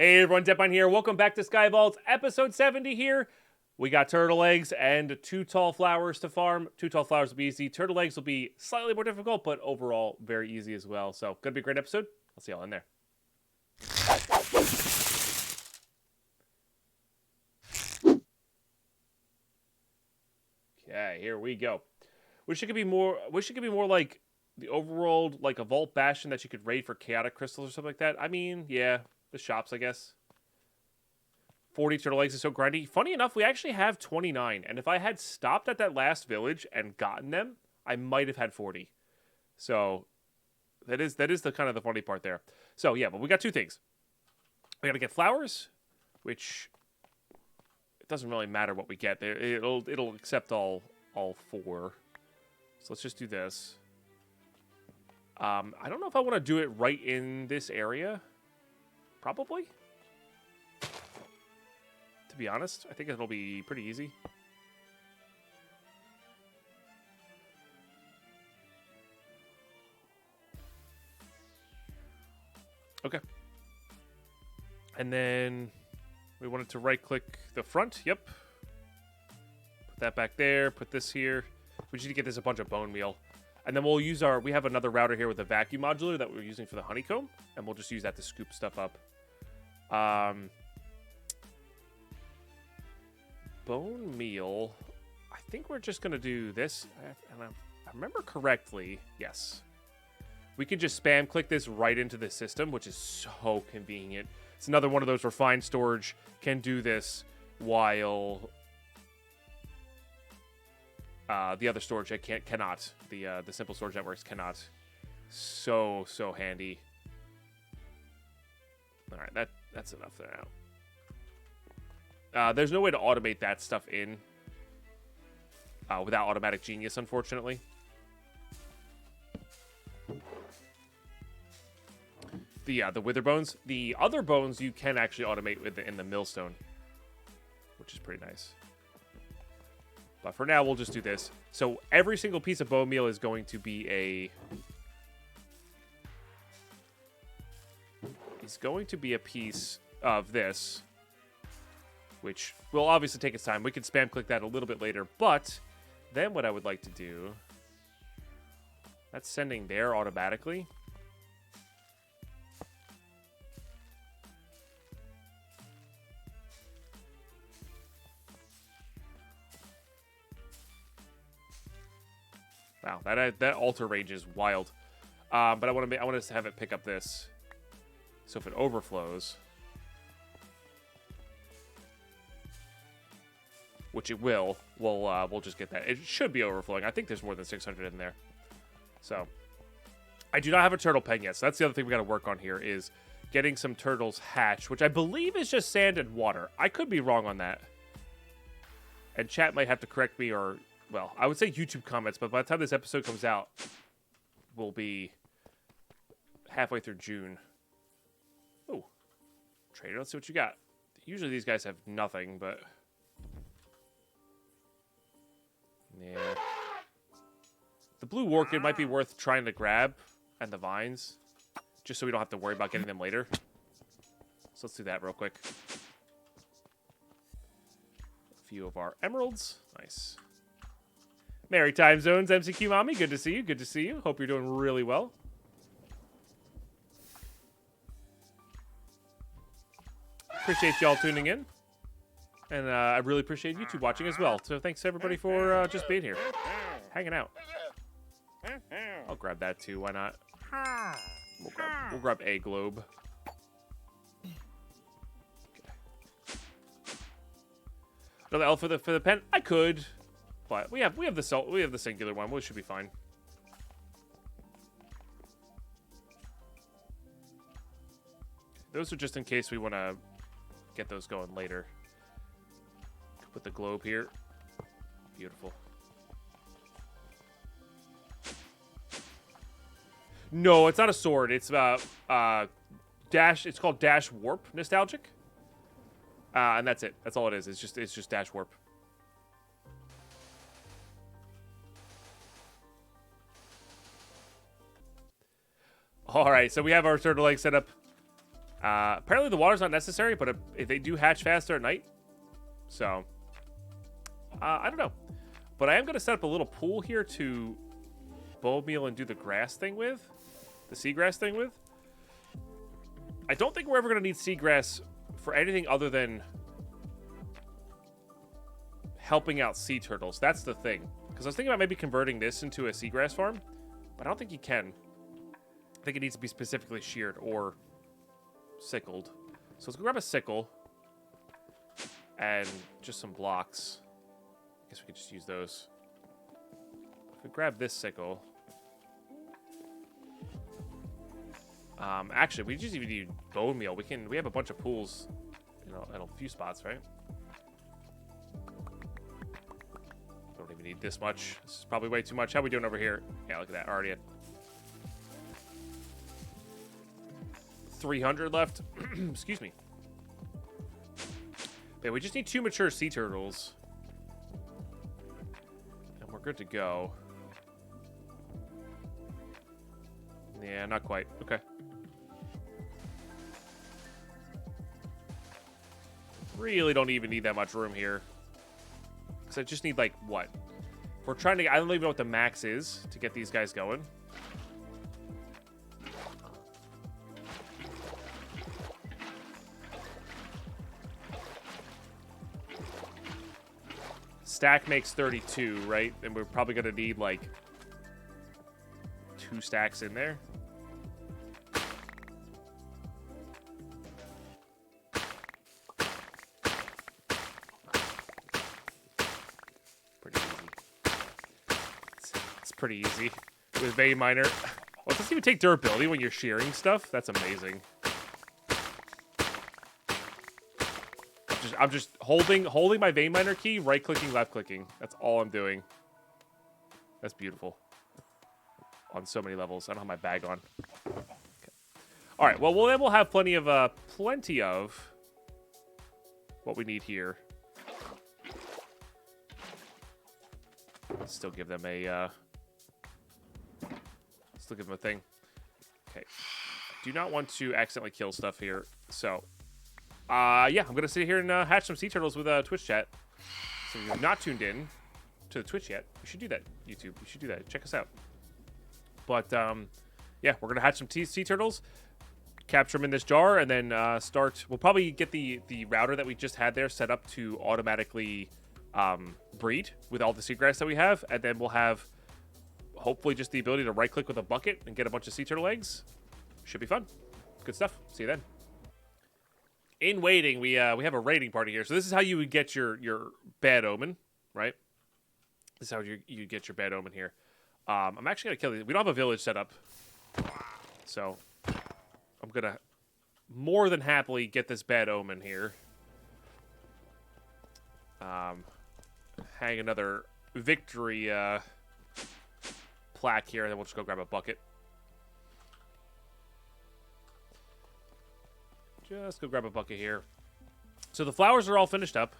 Hey everyone, Deadpine here. Welcome back to Sky Vault, episode 70 here. We got turtle eggs and 2 tall flowers to farm. 2 tall flowers will be easy. Turtle eggs will be slightly more difficult, but overall very easy as well. So, gonna be a great episode. I'll see y'all in there. Okay, here we go. Wish it could be more like the overworld, like a vault bastion that you could raid for chaotic crystals or something like that. I mean, yeah, the shops, I guess. 40 turtle eggs is so grindy. Funny enough, we actually have 29. And if I had stopped at that last village and gotten them, I might have had 40. So that is the kind of the funny part there. So yeah, but we got 2 things. We gotta get flowers, which it doesn't really matter what we get. It'll accept all 4. So let's just do this. I don't know if I want to do it right in this area. Probably. To be honest, I think it'll be pretty easy. Okay. And then we wanted to right-click the front. Yep. Put that back there. Put this here. We just need to get this a bunch of bone meal. And then we'll use we have another router here with a vacuum modulator that we're using for the honeycomb. And we'll just use that to scoop stuff up. Bone meal. I think we're just going to do this. And I remember correctly. Yes. We can just spam click this right into the system, which is so convenient. It's another one of those refined storage can do this while the other storage cannot. The simple storage networks cannot. So handy. All right, that's enough there now. There's no way to automate that stuff in without automatic genius, unfortunately. The wither bones. The other bones you can actually automate in the millstone, which is pretty nice. But for now, we'll just do this. So every single piece of bone meal is going to be a piece of this, which will obviously take its time. We can spam click that a little bit later, but then what I would like to do, that's sending there automatically. Wow, that altar range is wild. But I want to have it pick up this. So if it overflows, which it will, we'll just get that. It should be overflowing. I think there's more than 600 in there. So I do not have a turtle pen yet. So that's the other thing we got to work on here is getting some turtles hatched, which I believe is just sand and water. I could be wrong on that. And chat might have to correct me, or, well, I would say YouTube comments, but by the time this episode comes out, we'll be halfway through June. Oh, trader, let's see what you got. Usually these guys have nothing, but yeah. The blue orchid might be worth trying to grab, and the vines, just so we don't have to worry about getting them later. So let's do that real quick. A few of our emeralds. Nice. Merry time zones, MCQ Mommy. Good to see you. Good to see you. Hope you're doing really well. Appreciate y'all tuning in. And I really appreciate YouTube watching as well. So thanks everybody for just being here. Hanging out. I'll grab that too. Why not? We'll grab a globe. Okay. Another L for the pen? I could. But we have the singular one. We should be fine. Those are just in case we want to get those going later. Put the globe here. Beautiful. No, it's not a sword. It's dash. It's called Dash Warp Nostalgic. And that's it. That's all it is. It's just Dash Warp. All right, so we have our turtle egg set up. Apparently the water's not necessary, but if they do hatch faster at night. So, I don't know. But I am going to set up a little pool here to bone meal and do the grass thing with. The seagrass thing with. I don't think we're ever going to need seagrass for anything other than helping out sea turtles. That's the thing. Because I was thinking about maybe converting this into a seagrass farm. But I don't think you can. I think it needs to be specifically sheared or sickled. So let's go grab a sickle. And just some blocks. I guess we could just use those. If we grab this sickle. Actually, we just even need bone meal. We have a bunch of pools in a few spots, right? Don't even need this much. This is probably way too much. How are we doing over here? Yeah, look at that. Already at 300 left. Excuse me. Yeah, we just need 2 mature sea turtles. And we're good to go. Yeah, not quite. Okay. Really don't even need that much room here. Because I just need, like, what? If we're trying to... I don't even know what the max is to get these guys going. Stack makes 32, right? And we're probably going to need, like, 2 stacks in there. Pretty easy. It's pretty easy. With vein miner. Well, it doesn't even take durability when you're shearing stuff. That's amazing. I'm just holding my vein miner key, right clicking, left clicking. That's all I'm doing. That's beautiful. On so many levels. I don't have my bag on. Okay. All right. Well, then we'll have plenty of what we need here. Still give them a thing. Okay. I do not want to accidentally kill stuff here. So, yeah, I'm gonna sit here and hatch some sea turtles with Twitch chat. So if you're not tuned in to the Twitch yet, you should do that. YouTube, you should do that. Check us out. But yeah, we're gonna hatch some sea turtles, capture them in this jar, and then start. We'll probably get the router that we just had there set up to automatically breed with all the seagrass that we have, and then we'll have hopefully just the ability to right click with a bucket and get a bunch of sea turtle eggs. Should be fun. Good stuff. See you then. In waiting, we have a raiding party here. So this is how you would get your bad omen, right? This is how you get your bad omen here. I'm actually gonna kill these. We don't have a village set up, so I'm gonna more than happily get this bad omen here. Hang another victory plaque here, and then we'll just go grab a bucket. Just go grab a bucket here. So the flowers are all finished up,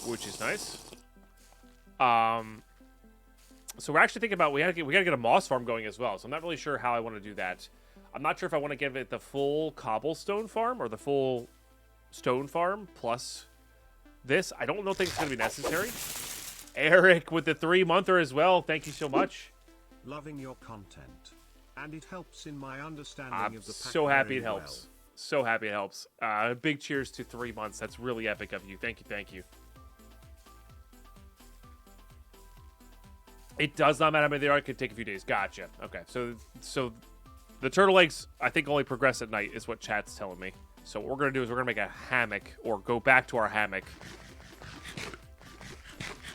which is nice. So we're actually thinking about we gotta get a moss farm going as well. So I'm not really sure how I want to do that. I'm not sure if I want to give it the full cobblestone farm or the full stone farm plus this. I don't think it's gonna be necessary. Eric with the 3-monther as well. Thank you so much. Loving your content. And it helps in my understanding of the pack. So happy it helps. So happy it helps. Big cheers to 3 months. That's really epic of you. Thank you. Thank you. It does not matter how many there are. It could take a few days. Gotcha. Okay. So the turtle eggs, I think, only progress at night is what chat's telling me. So what we're going to do is we're going to make a hammock or go back to our hammock.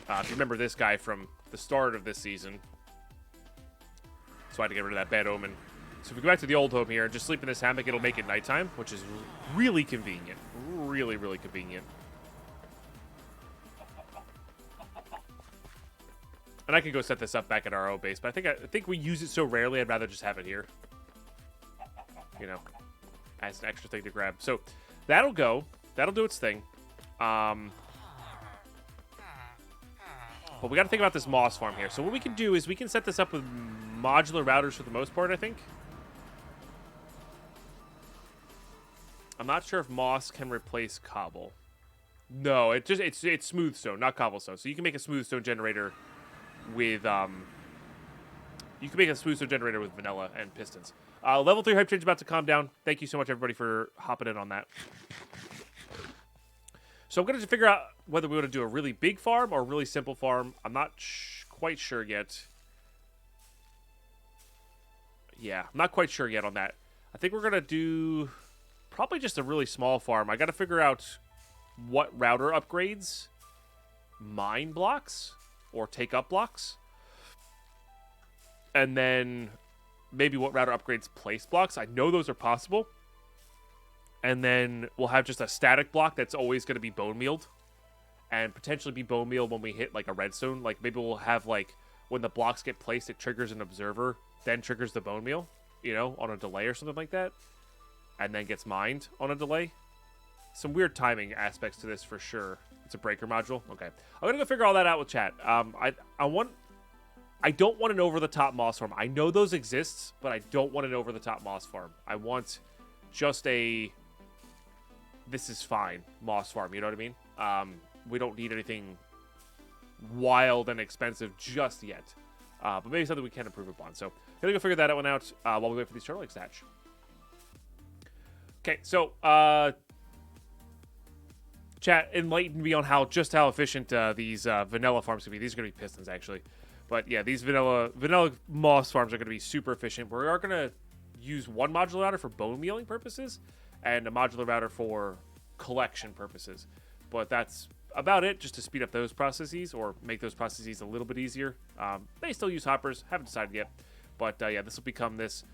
If you remember this guy from the start of this season. So I had to get rid of that bad omen. So if we go back to the old home here and just sleep in this hammock, it'll make it nighttime, which is really convenient. Really, really convenient. And I could go set this up back at our own base, but I think we use it so rarely, I'd rather just have it here. You know, as an extra thing to grab. So that'll go. That'll do its thing. But we got to think about this moss farm here. So what we can do is we can set this up with modular routers for the most part, I think. I'm not sure if moss can replace cobble. No, it's smooth stone, not cobblestone. So you can make a smooth stone generator with vanilla and pistons. Level 3 hype train's about to calm down. Thank you so much, everybody, for hopping in on that. So I'm going to figure out whether we want to do a really big farm or a really simple farm. I'm not quite sure yet. Yeah, I'm not quite sure yet on that. I think we're going to do probably just a really small farm. I got to figure out what router upgrades mine blocks or take up blocks. And then maybe what router upgrades place blocks. I know those are possible. And then we'll have just a static block that's always going to be bone mealed. And potentially be bone meal when we hit like a redstone. Like maybe we'll have like when the blocks get placed, it triggers an observer, then triggers the bone meal, you know, on a delay or something like that. And then gets mined on a delay. Some weird timing aspects to this for sure. It's a breaker module. Okay. I'm going to go figure all that out with chat. I don't want an over-the-top moss farm. I know those exist, but I don't want an over-the-top moss farm. I want just a this is fine moss farm, you know what I mean? We don't need anything wild and expensive just yet. But maybe something we can improve upon. So, gonna go figure that one out while we wait for these turtle eggs to hatch. Okay, so chat, enlighten me on how efficient these vanilla farms can be. These are gonna be pistons actually. But yeah, these vanilla moss farms are going to be super efficient. We are going to use one modular router for bone mealing purposes and a modular router for collection purposes. But that's about it, just to speed up those processes or make those processes a little bit easier. They still use hoppers, haven't decided yet. But yeah, this will become this.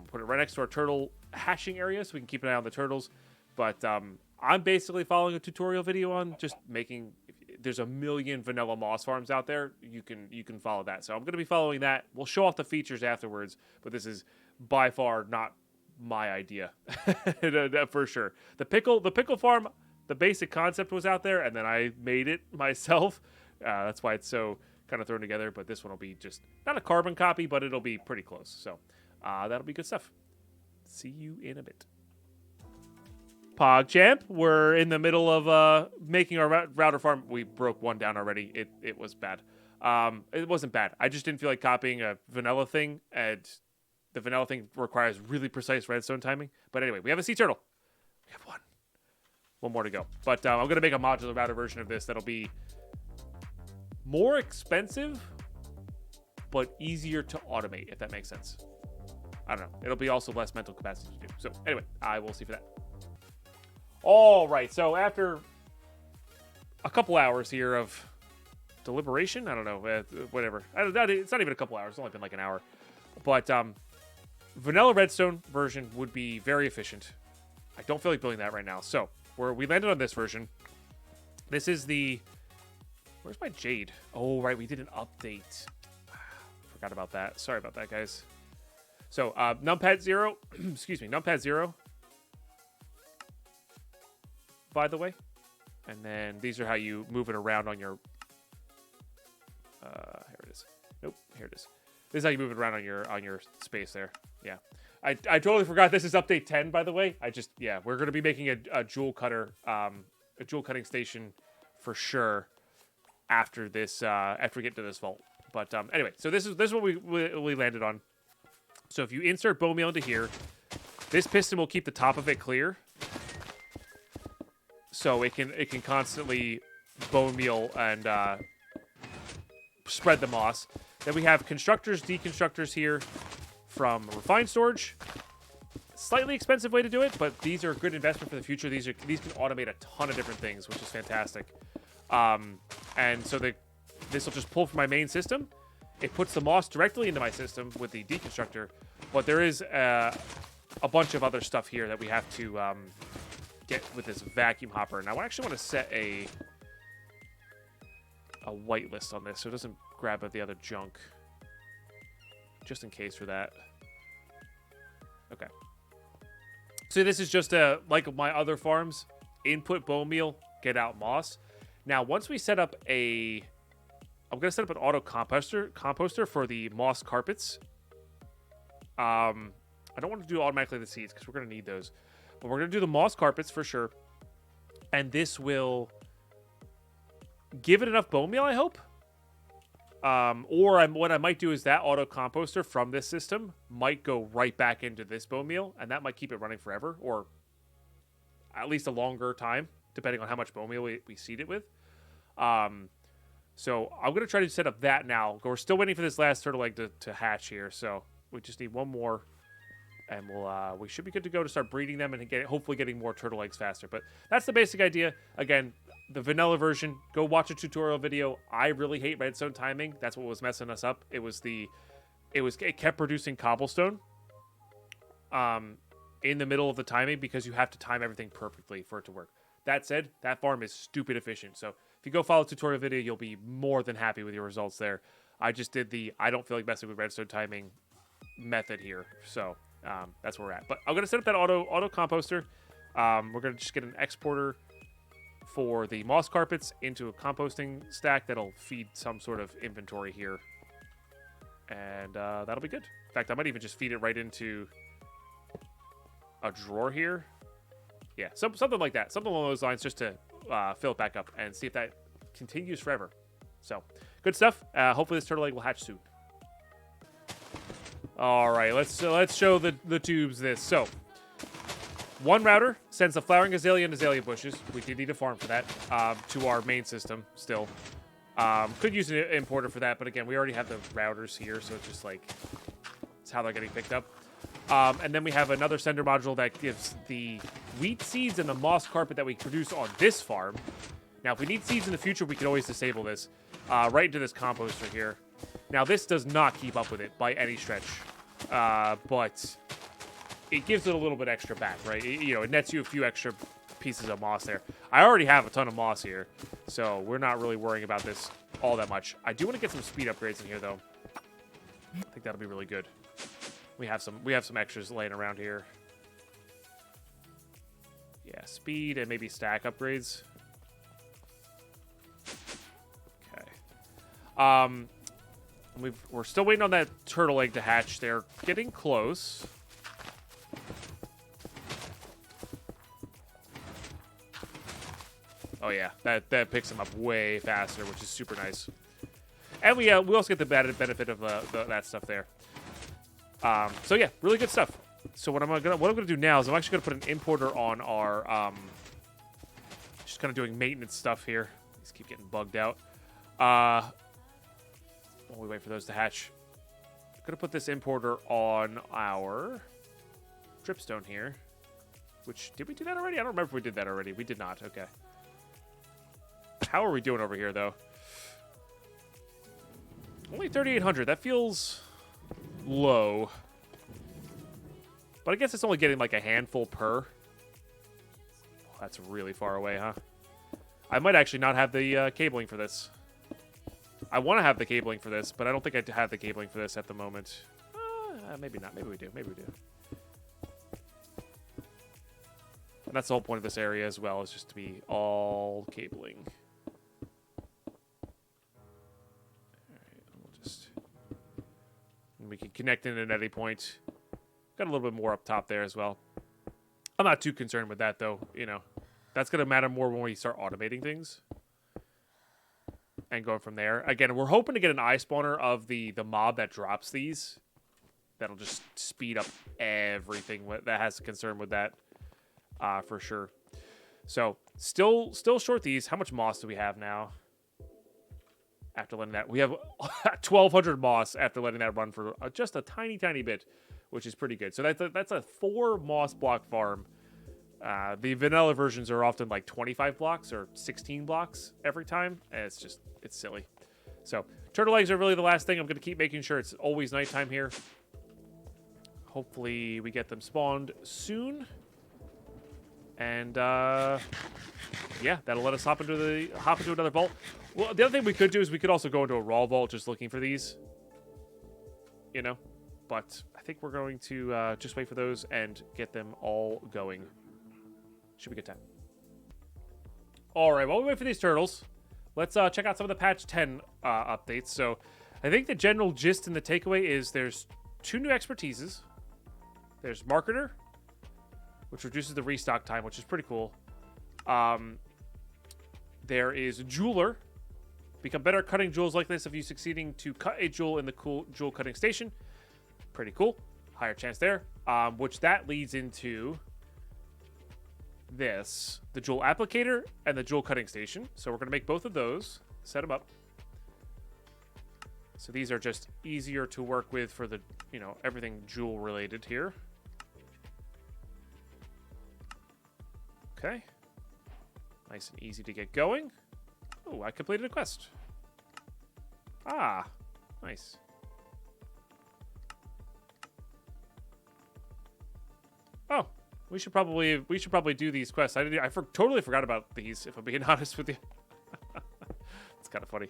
Put it right next to our turtle hatching area so we can keep an eye on the turtles. But I'm basically following a tutorial video on just making. There's a million vanilla moss farms out there. You can follow that. So I'm going to be following that. We'll show off the features afterwards, but this is by far not my idea for sure. The pickle farm, the basic concept was out there, and then I made it myself. That's why it's so kind of thrown together. But this one will be just not a carbon copy, but it'll be pretty close. So that'll be good stuff. See you in a bit. PogChamp, we're in the middle of making our router farm. We broke one down already. It was bad. It wasn't bad. I just didn't feel like copying a vanilla thing, and the vanilla thing requires really precise redstone timing. But anyway, we have a sea turtle. We have one more to go. But I'm going to make a modular router version of this that'll be more expensive, but easier to automate, if that makes sense. I don't know. It'll be also less mental capacity to do. So anyway, I will see for that. All right, so after a couple hours here of deliberation, I don't know, whatever. It's not even a couple hours. It's only been like an hour. But vanilla redstone version would be very efficient. I don't feel like building that right now. So we landed on this version. This is the... Where's my jade? Oh, right, we did an update. Forgot about that. Sorry about that, guys. So numpad 0, excuse me, numpad 0. By the way, and then these are how you move it around on your here it is. Nope, here it is. This is how you move it around on your space there. Yeah, I totally forgot this is update 10, by the way. We're going to be making a jewel cutter a jewel cutting station for sure after this after we get to this vault. But anyway, so this is what we landed on. So if you insert bone meal into here, this piston will keep the top of it clear. So it can constantly bone meal and spread the moss. Then we have constructors, deconstructors here from refined storage. Slightly expensive way to do it, but these are a good investment for the future. These can automate a ton of different things, which is fantastic. And so this will just pull from my main system. It puts the moss directly into my system with the deconstructor, but there is a bunch of other stuff here that we have to get with this vacuum hopper. Now I actually want to set a whitelist on this so it doesn't grab at the other junk, just in case for that. Okay. So this is just like my other farms, input bone meal, get out moss. Now once we set up I'm going to set up an auto composter for the moss carpets. I don't want to do automatically the seeds because we're going to need those. But we're going to do the moss carpets for sure. And this will give it enough bone meal, I hope. What I might do is that auto composter from this system might go right back into this bone meal, and that might keep it running forever, or at least a longer time, depending on how much bone meal we seed it with. So I'm going to try to set up that now. We're still waiting for this last turtle egg to hatch here, so we just need one more, and we should be good to go to start breeding them and hopefully getting more turtle eggs faster. But that's the basic idea. Again, the vanilla version, go watch a tutorial video. I really hate redstone timing. That's what was messing us up. It kept producing cobblestone in the middle of the timing because you have to time everything perfectly for it to work. That said, that farm is stupid efficient. So if you go follow the tutorial video, you'll be more than happy with your results there. I just did I don't feel like messing with redstone timing method here. So that's where we're at. But I'm going to set up that auto composter. We're going to just get an exporter for the moss carpets into a composting stack that'll feed some sort of inventory here. And that'll be good. In fact, I might even just feed it right into a drawer here. Yeah, something like that. Something along those lines just to fill it back up and see if that continues forever. So, good stuff. Hopefully this turtle egg will hatch soon. All right, let's show the tubes this. So, one router sends the flowering azalea and azalea bushes. We did need a farm for that to our main system still. Could use an importer for that, but again, we already have the routers here, so it's just like it's how they're getting picked up. And then we have another sender module that gives the wheat seeds and the moss carpet that we produce on this farm. Now, if we need seeds in the future, we can always disable this right into this composter here. Now, this does not keep up with it by any stretch, but it gives it a little bit extra back, right? It nets you a few extra pieces of moss there. I already have a ton of moss here, so we're not really worrying about this all that much. I do want to get some speed upgrades in here, though. I think that'll be really good. We have some extras laying around here. Yeah, speed and maybe stack upgrades. Okay. We're still waiting on that turtle egg to hatch. They're getting close. Oh yeah, that picks them up way faster, which is super nice. And we also get the added benefit of that stuff there. So yeah, really good stuff. So what I'm gonna do now is I'm actually gonna put an importer on our just kind of doing maintenance stuff here. These keep getting bugged out. While we wait for those to hatch, I'm gonna put this importer on our dripstone here. Which, did we do that already? I don't remember if we did that already. We did not. Okay. How are we doing over here, though? Only 3,800. That feels low. But I guess it's only getting like a handful per. Oh, that's really far away, huh? I might actually not have the cabling for this. I want to have the cabling for this, but I don't think I have the cabling for this at the moment. Maybe not. Maybe we do. Maybe we do. And that's the whole point of this area as well, is just to be all cabling. We can connect in at any point. Got a little bit more up top there as well. I'm not too concerned with that, though. That's going to matter more when we start automating things. And going from there. Again, we're hoping to get an eye spawner of the mob that drops these. That'll just speed up everything that has a concern with that. For sure. So, still short these. How much moss do we have now? After letting that, we have 1,200 moss after letting that run for just a tiny bit, which is pretty good. So that's a 4 moss block farm. The vanilla versions are often like 25 blocks or 16 blocks every time, and it's silly. So turtle eggs are really the last thing. I'm going to keep making sure it's always nighttime here. Hopefully we get them spawned soon, and yeah, that'll let us hop into another vault. Well, the other thing we could do is we could also go into a raw vault just looking for these. But I think we're going to just wait for those and get them all going. Should be a good time. All right, while we wait for these turtles, let's check out some of the patch 10 updates. So I think the general gist and the takeaway is there's 2 new expertises. There's Marketer, which reduces the restock time, which is pretty cool. There is Jeweler. Become better at cutting jewels like this if you succeeding to cut a jewel in the cool jewel cutting station. Pretty cool. Higher chance there. Which that leads into this. The jewel applicator and the jewel cutting station. So we're going to make both of those. Set them up. So these are just easier to work with for the, you know, everything jewel related here. Okay. Nice and easy to get going. Oh, I completed a quest. Ah, nice. Oh, we should probably do these quests. I totally forgot about these, if I'm being honest with you. It's kind of funny.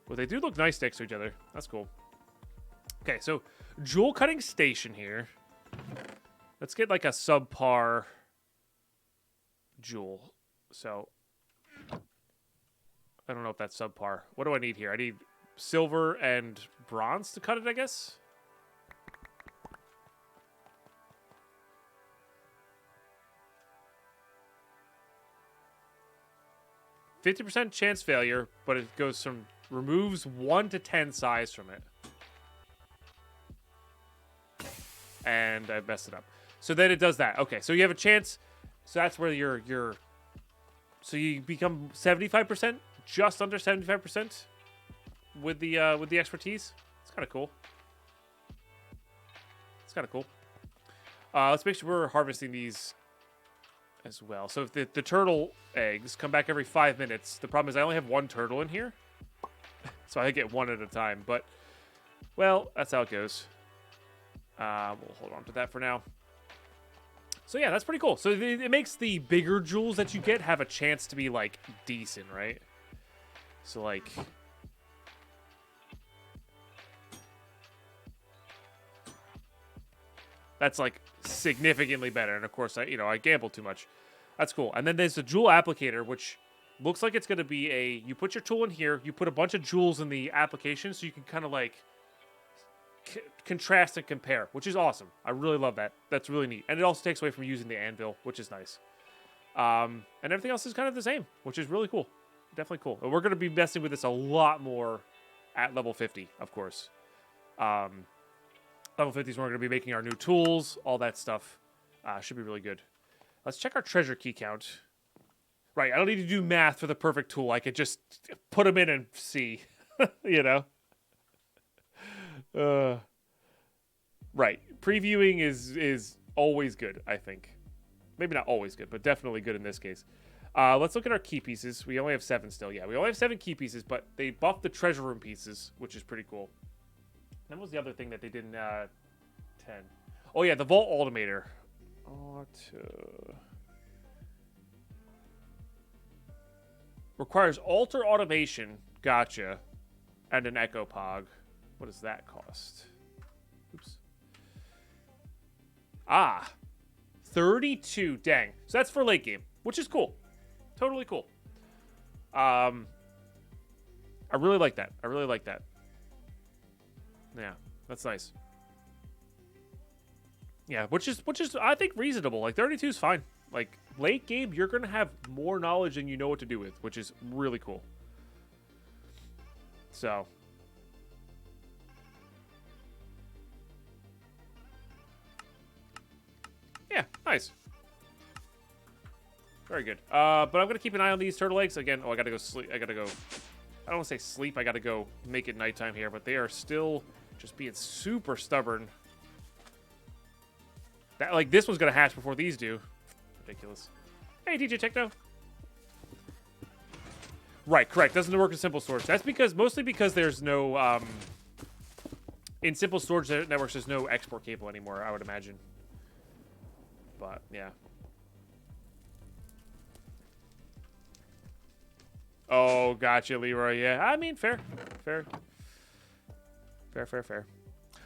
Well, they do look nice next to each other. That's cool. Okay, so jewel cutting station here. Let's get like a subpar jewel. So I don't know if that's subpar. What do I need here? I need silver and bronze to cut it, I guess. %50 chance failure, but it goes from removes 1 to 10 size from it. And I messed it up. So then it does that. Okay, so you have a chance. So that's where you're so you become 75%, just under 75% with the expertise. It's kind of cool. It's kind of cool. Let's make sure we're harvesting these as well. So if the turtle eggs come back every 5 minutes, the problem is I only have 1 turtle in here. So I get 1 at a time, but, well, that's how it goes. We'll hold on to that for now. So yeah, that's pretty cool. So it makes the bigger jewels that you get have a chance to be, like, decent, right? So, like, that's, like, significantly better. And, of course, I gamble too much. That's cool. And then there's the jewel applicator, which looks like it's going to be you put your tool in here, you put a bunch of jewels in the application so you can kind of, like, contrast and compare, which is awesome. I really love that. That's really neat. And it also takes away from using the anvil, which is nice. And everything else is kind of the same, which is really cool. Definitely cool. And we're going to be messing with this a lot more at level 50, of course. Level 50 is where we're going to be making our new tools, all that stuff. Should be really good. Let's check our treasure key count. Right, I don't need to do math for the perfect tool. I could just put them in and see, you know? Right, previewing is always good, I think. Maybe not always good, but definitely good in this case. Let's look at our key pieces. We only have 7 still. Yeah, we only have 7 key pieces, but they buffed the treasure room pieces, which is pretty cool. That was the other thing that they did in 10. Oh, yeah, the Vault Ultimator. Requires alter automation. Gotcha. And an Echo Pog. What does that cost? Oops. 32. Dang. So that's for late game, which is cool. Totally cool. I really like that. I really like that. Yeah, that's nice. Yeah, which is I think reasonable. Like 32 is fine. Like late game, you're gonna have more knowledge than you know what to do with, which is really cool. So. Yeah, nice. Very good. But I'm going to keep an eye on these turtle eggs. Again, I got to go sleep. I don't want to say sleep. I got to go make it nighttime here. But they are still just being super stubborn. Like, this one's going to hatch before these do. Ridiculous. Hey, DJ Techno. Right, correct. Doesn't work in simple storage. That's mostly because there's no... in simple storage networks, there's no export cable anymore, I would imagine. But, yeah. Oh, gotcha, Leroy. Yeah, I mean, fair. Fair.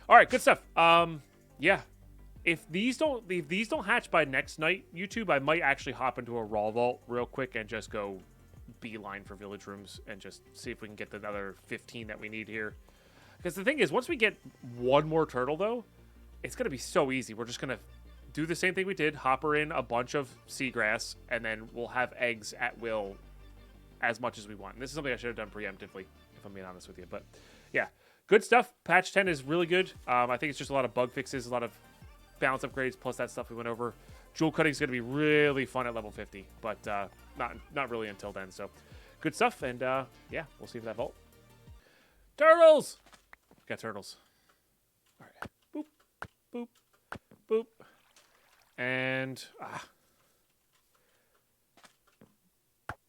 All right, good stuff. Yeah. If these don't hatch by next night, YouTube, I might actually hop into a raw vault real quick and just go beeline for village rooms and just see if we can get another 15 that we need here. Because the thing is, once we get one more turtle, though, it's going to be so easy. We're just going to do the same thing we did. Hopper in a bunch of seagrass, and then we'll have eggs at will as much as we want. And this is something I should have done preemptively, if I'm being honest with you. But yeah, good stuff. Patch 10 is really good. I think it's just a lot of bug fixes, a lot of balance upgrades, plus that stuff we went over. Jewel cutting is going to be really fun at level 50, but not really until then. So good stuff, and yeah, we'll see for that vault. Turtles! Got turtles. All right. Boop, boop, boop. And,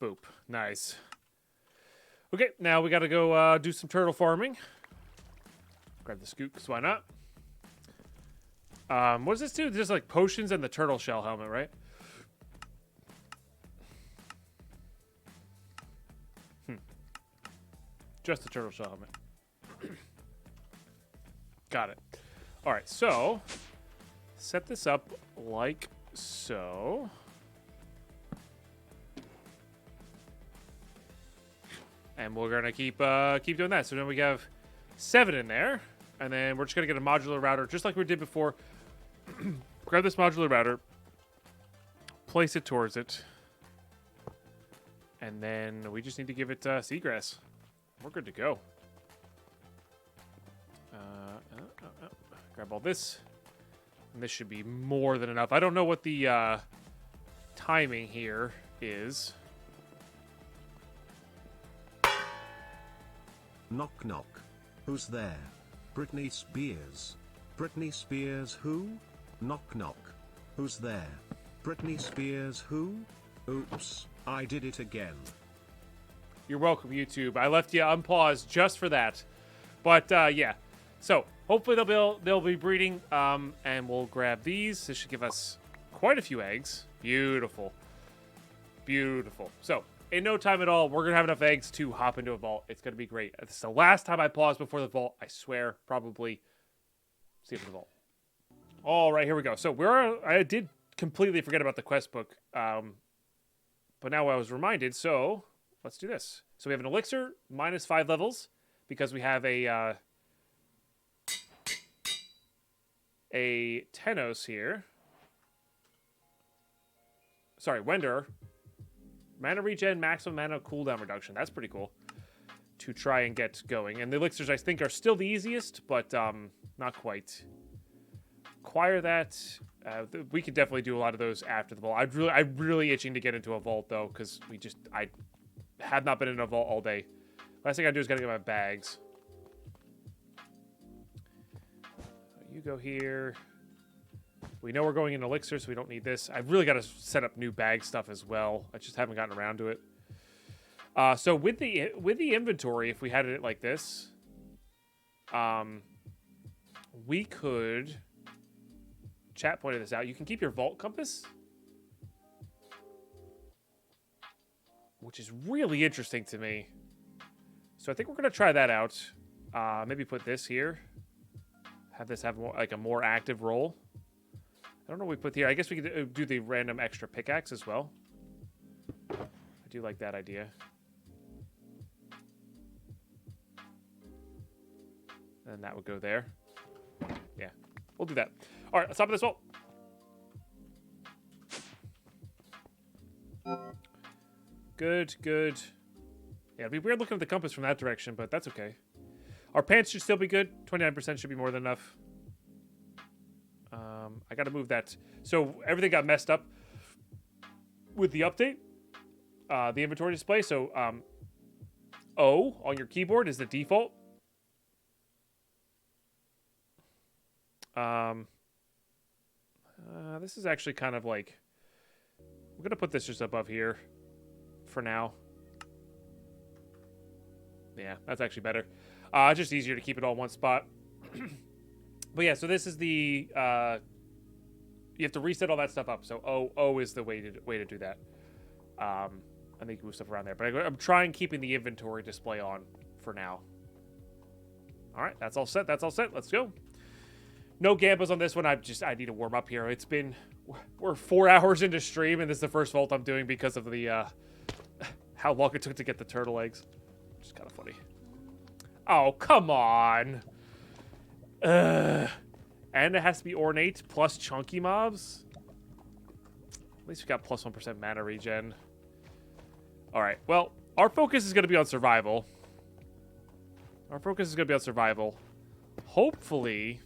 boop. Nice. Okay, now we got to go do some turtle farming. Grab the scoop, because why not? What does this do? Just like potions and the turtle shell helmet, right? Just the turtle shell helmet. Got it. All right, so set this up like so. And we're gonna keep doing that. So then we have 7 in there, and then we're just gonna get a modular router, just like we did before. Grab this modular router, place it towards it, and then we just need to give it seagrass. We're good to go. Grab all this, and this should be more than enough. I don't know what the timing here is. Knock knock. Who's there? Britney Spears. Britney Spears who? Knock knock. Who's there? Britney Spears who? Oops, I did it again. You're welcome, YouTube. I left you unpaused just for that. But yeah, so hopefully they'll be breeding, and we'll grab these. This should give us quite a few eggs. Beautiful, beautiful. So in no time at all, we're gonna have enough eggs to hop into a vault. It's gonna be great. It's the last time I pause before the vault. I swear, probably. See you for the vault. All right, here we go. So I did completely forget about the quest book, but now I was reminded. So let's do this. So we have an elixir minus 5 levels because we have a Tenos here. Sorry, Wender. Mana regen, maximum mana cooldown reduction. That's pretty cool to try and get going. And the elixirs, I think, are still the easiest, but not quite. Acquire that. We could definitely do a lot of those after the vault. I'm really itching to get into a vault, though, because I have not been in a vault all day. Last thing I do is gotta get my bags. You go here. We know we're going in elixir, so we don't need this. I've really got to set up new bag stuff as well. I just haven't gotten around to it. So with the inventory, if we had it like this, we could. Chat pointed this out. You can keep your vault compass, which is really interesting to me. So I think we're gonna try that out. Maybe put this here. Have this have more, like a more active role. I don't know what we put here. I guess we could do the random extra pickaxe as well. I do like that idea. And that would go there. Yeah, we'll do that. All right, let's stop this vault. Good, good. Yeah, it'd be weird looking at the compass from that direction, but that's okay. Our pants should still be good. 29% should be more than enough. I got to move that. So everything got messed up with the update. The inventory display. So O on your keyboard is the default. This is actually kind of like... We're going to put this just above here for now. Yeah, that's actually better. It's just easier to keep it all in one spot. But yeah, so this is the... you have to reset all that stuff up. So O is the way to do that. I think you can move stuff around there. But I'm trying keeping the inventory display on for now. All right, that's all set. That's all set. Let's go. No gambas on this one. I need to warm up here. It's been... We're 4 hours into stream, and this is the first vault I'm doing because of the... how long it took to get the turtle eggs. Which is kind of funny. Oh, come on. And it has to be ornate plus chunky mobs. At least we got plus 1% mana regen. Alright, well, our focus is going to be on survival. Hopefully...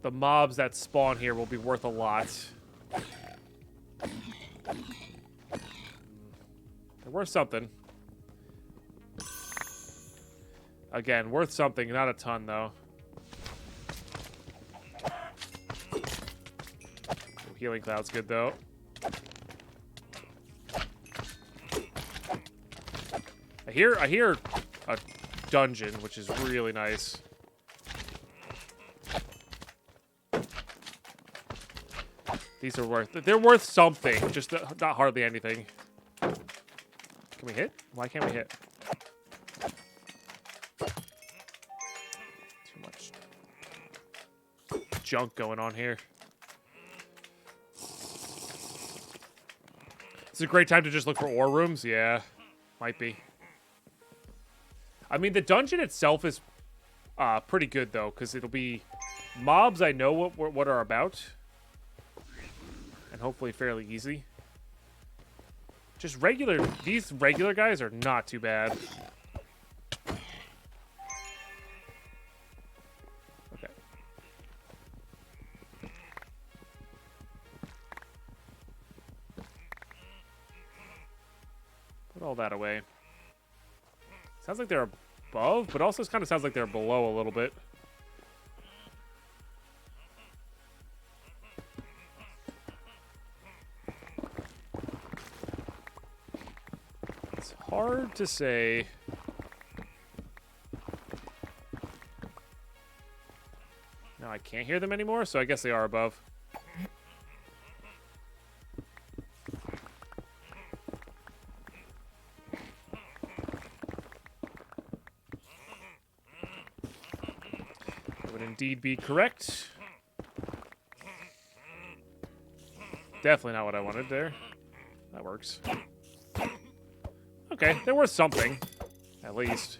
the mobs that spawn here will be worth a lot. They're worth something. Again, worth something, not a ton, though. Ooh, healing cloud's good, though. I hear a dungeon, which is really nice. These are they're worth something, just not hardly anything. Can we hit? Why can't we hit? Too much junk going on here. It's a great time to just look for ore rooms. Yeah, might be. I mean, the dungeon itself is pretty good, though, because it'll be mobs I know what are about. And hopefully fairly easy. Just these regular guys are not too bad. Okay. Put all that away. Sounds like they're above, but also kind of sounds like they're below a little bit. Hard to say. No, I can't hear them anymore, so I guess they are above. That would indeed be correct. Definitely not what I wanted there. That works. Okay, they're worth something, at least.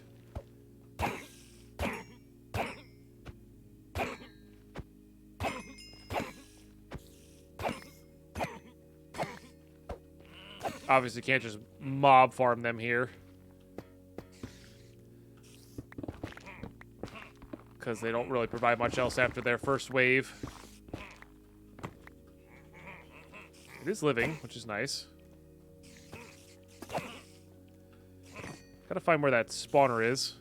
Obviously can't just mob farm them here. Because they don't really provide much else after their first wave. It is living, which is nice. Gotta find where that spawner is.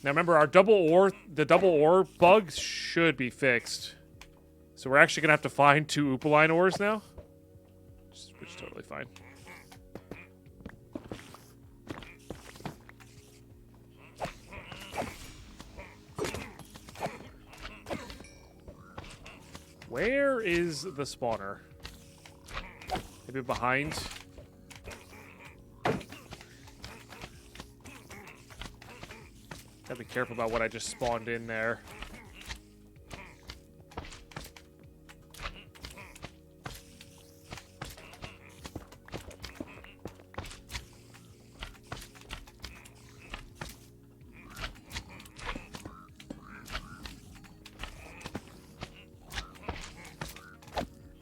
Now remember, the double ore bug should be fixed. So we're actually gonna have to find 2 Oopaline ores now. Which is totally fine. Where is the spawner? Maybe behind. Gotta be careful about what I just spawned in there.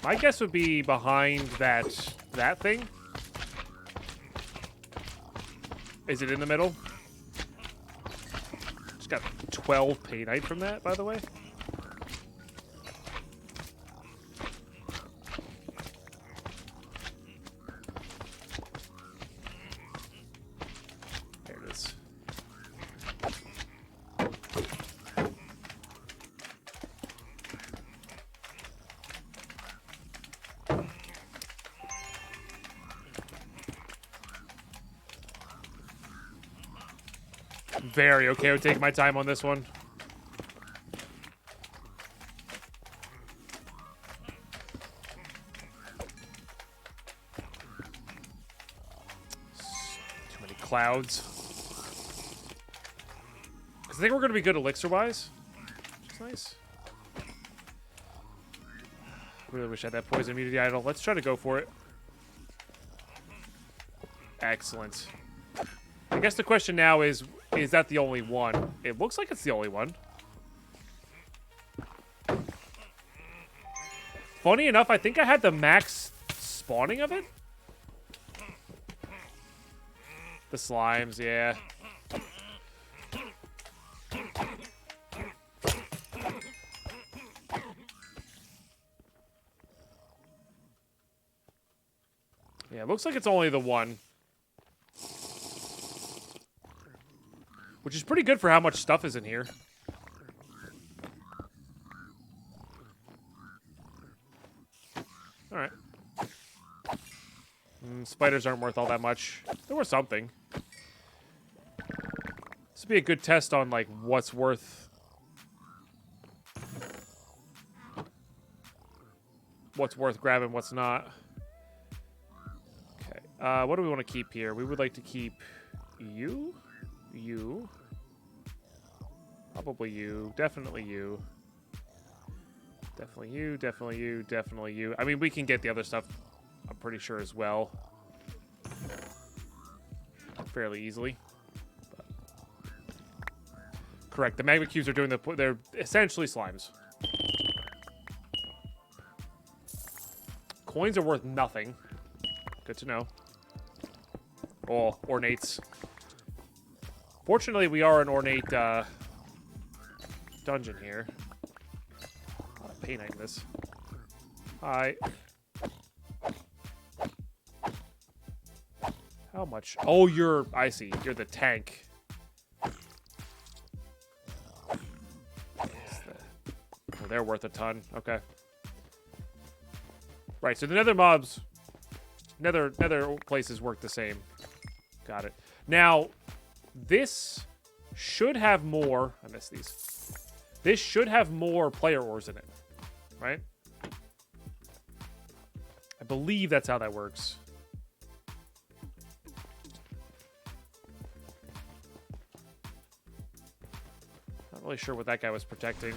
My guess would be behind that thing. Is it in the middle? Just got 12 painite from that, by the way. There it is. Very okay with taking my time on this one. Too many clouds. Because I think we're going to be good elixir-wise. Which is nice. Really wish I had that poison immunity idol. Let's try to go for it. Excellent. I guess the question now is that the only one? It looks like it's the only one. Funny enough, I think I had the max spawning of it. The slimes, yeah. Yeah, it looks like it's only the one. Which is pretty good for how much stuff is in here. Alright. Spiders aren't worth all that much. There was something. This would be a good test on, like, what's worth... what's worth grabbing, what's not. Okay. What do we want to keep here? We would like to keep you. You. Probably you. Definitely you. Definitely you. Definitely you. Definitely you. I mean, we can get the other stuff, I'm pretty sure, as well. Fairly easily. But. Correct. The magma cubes are doing the... they're essentially slimes. Coins are worth nothing. Good to know. Oh, ornates. Fortunately, we are an ornate dungeon here. A lot of paint in this. Hi. How much? Oh, you're... I see. You're the tank. Oh, they're worth a ton. Okay. Right, so the nether mobs... nether places work the same. Got it. Now... this should have more... I missed these. This should have more player ores in it. Right? I believe that's how that works. Not really sure what that guy was protecting.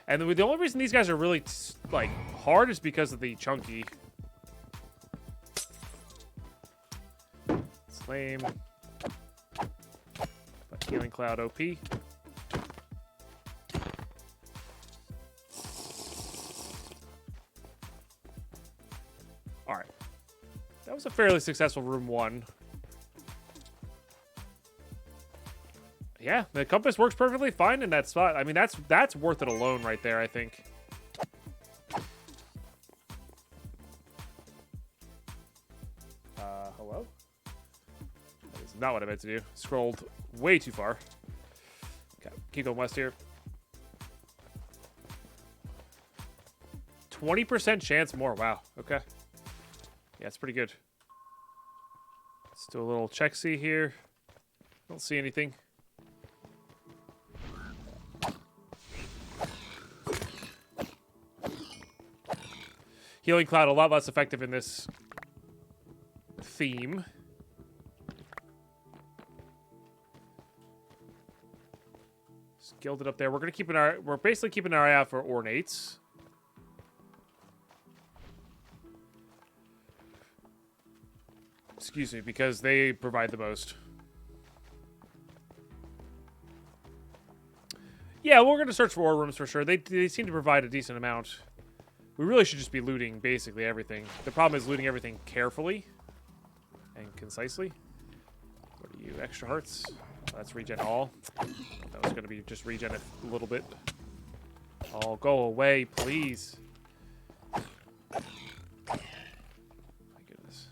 And the only reason these guys are really, like, hard is because of the chunky... It's lame. But Healing Cloud OP. Alright. That was a fairly successful room 1. Yeah, the compass works perfectly fine in that spot. I mean, that's worth it alone right there, I think. Hello? That is not what I meant to do. Scrolled way too far. Okay, keep going west here. 20% chance more. Wow, okay. Yeah, it's pretty good. Let's do a little check-see here. Don't see anything. Healing Cloud, a lot less effective in this theme. Just gilded up there. We're gonna keep an eye. We're basically keeping an eye out for ornates. Excuse me, because they provide the most. Yeah, we're gonna search for ore rooms for sure. They seem to provide a decent amount. We really should just be looting basically everything. The problem is looting everything carefully and concisely. What are you? Extra hearts? Oh, that's regen all. That was going to be just regen a little bit. Oh, go away, please. My goodness.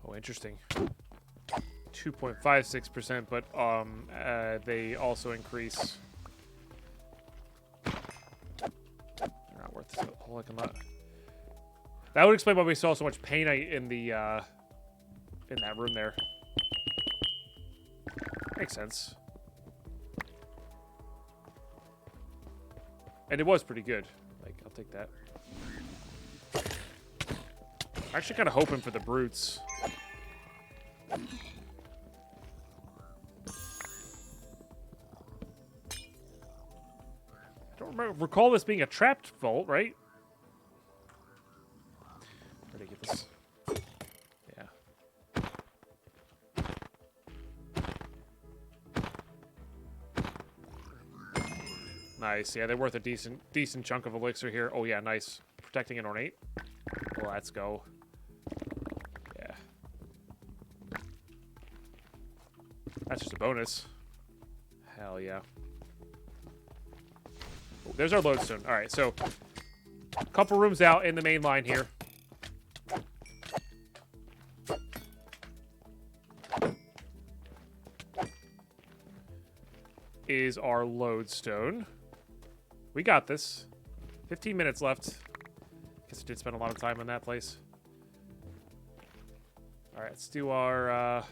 Oh, interesting. 2.56%, but they also increase. They're not worth so like a lot. That would explain why we saw so much painite in the in that room there. Makes sense. And it was pretty good. Like, I'll take that. I'm actually kind of hoping for the brutes. I don't recall this being a trapped vault, right? Where did I get this? Yeah. Nice. Yeah, they're worth a decent chunk of elixir here. Oh yeah, nice. Protecting an ornate. Well, let's go. Yeah. That's just a bonus. Hell yeah. Oh, there's our lodestone. All right, so a couple rooms out in the main line here. Is our lodestone. We got this. 15 minutes left. Guess I did spend a lot of time on that place. All right, let's do our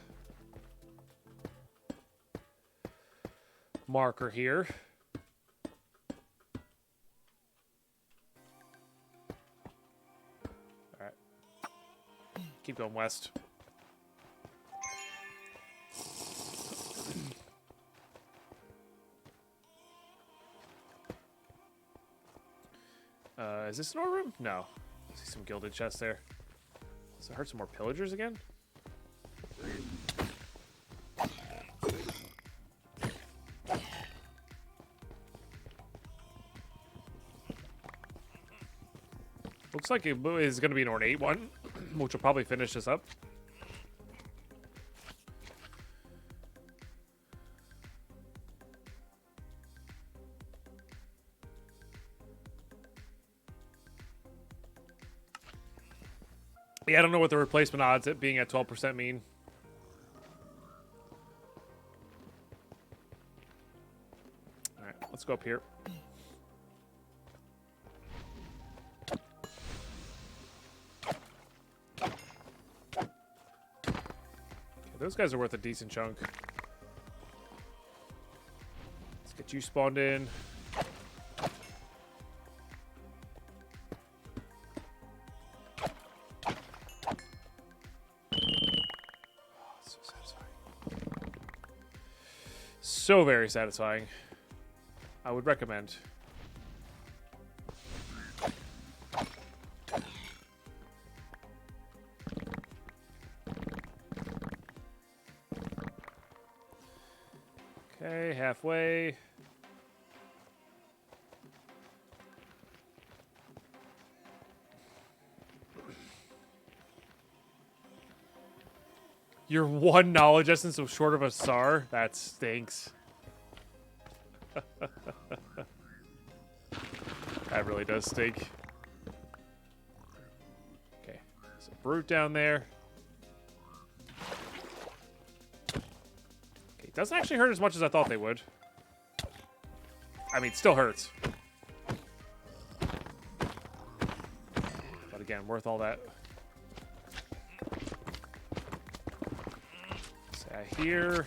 marker here. All right. Keep going west. Is this an ore room? No. I see some gilded chests there. So I heard some more pillagers again? Looks like it is going to be an ornate one, which will probably finish this up. Yeah, I don't know what the replacement odds at being at 12% mean. All right, let's go up here. Okay, those guys are worth a decent chunk. Let's get you spawned in. So very satisfying. I would recommend. Okay, halfway. Your one knowledge essence was short of a star? That stinks. That really does stink. Okay, there's a brute down there. Okay, doesn't actually hurt as much as I thought they would. I mean, still hurts. But again, worth all that. Here.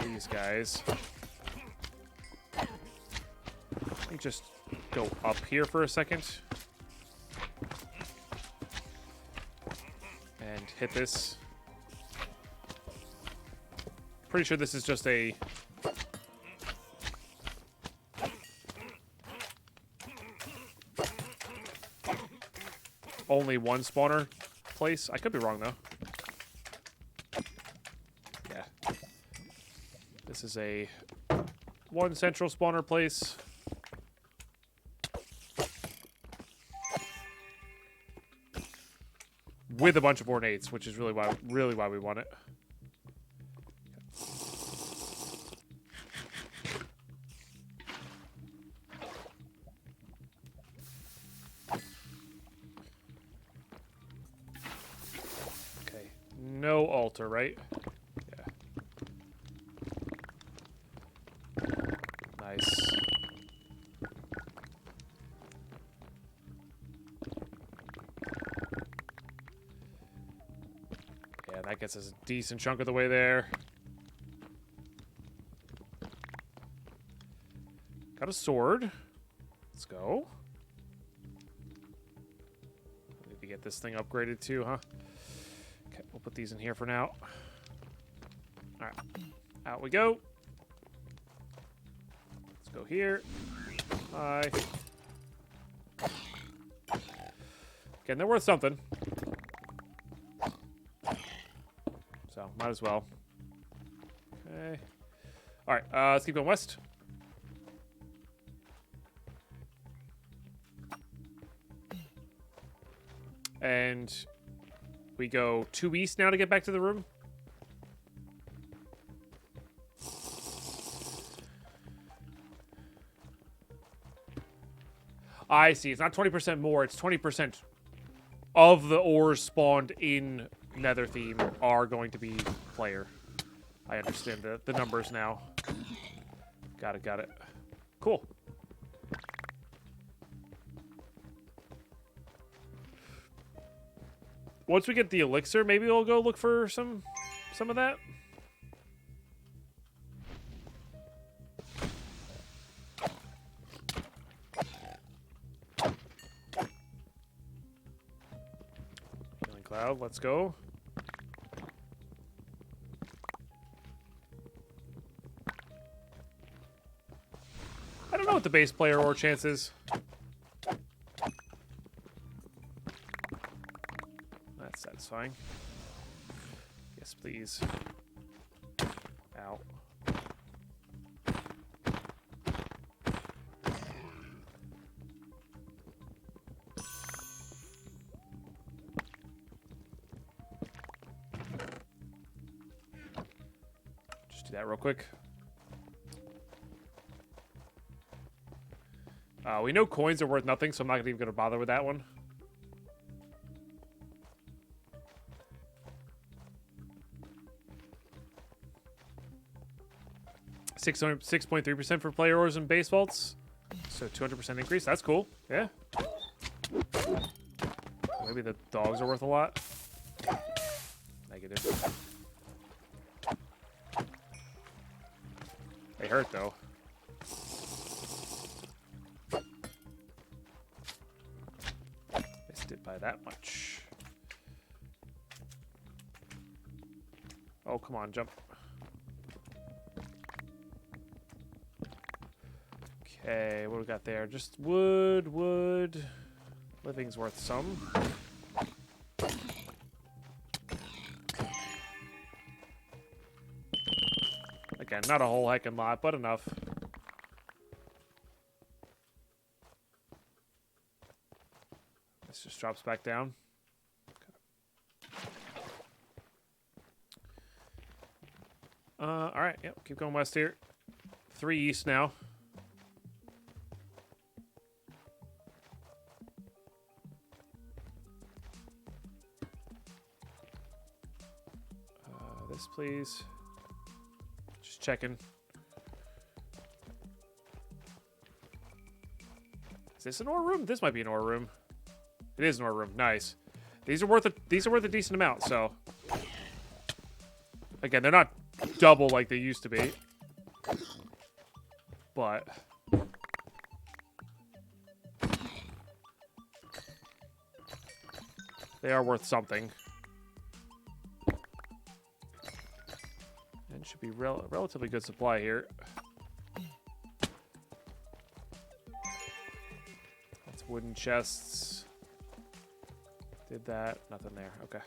These guys. Let me just go up here for a second. And hit this. Pretty sure this is just a... only one spawner place. I could be wrong, though. Yeah. This is a one central spawner place. With a bunch of ornates, which is really why we want it. No altar, right? Yeah. Nice. Yeah, that gets us a decent chunk of the way there. Got a sword. Let's go. Need to get this thing upgraded too, huh? Okay, we'll put these in here for now. All right, out we go. Let's go here. Hi. Again, they're worth something. So, might as well. Okay. All right, let's keep going west. And we go 2 east now to get back to the room. I see. It's not 20% more. It's 20% of the ores spawned in Nether theme are going to be player. I understand the numbers now. Got it. Cool. Once we get the elixir, maybe we'll go look for some of that. Healing cloud, let's go. I don't know what the base player ore chance is. That's satisfying. Yes, please. Ow. Just do that real quick. We know coins are worth nothing, so I'm not even going to bother with that one. $600 6.3% for player ores and base vaults. So 200% increase. That's cool. Yeah. Maybe the dogs are worth a lot. Negative. They hurt, though. Missed it by that much. Oh, come on, jump. Okay, what do we got there? Just wood. Living's worth some. Again, not a whole heckin' lot, but enough. This just drops back down. Alright, yep, keep going west here. 3 east now. This, please. Just checking. Is this an ore room? This might be an ore room. It is an ore room. Nice. These are worth a decent amount. So again, they're not double like they used to be, but they are worth something. And should be relatively good supply here. That's wooden chests. Did that. Nothing there. Okay.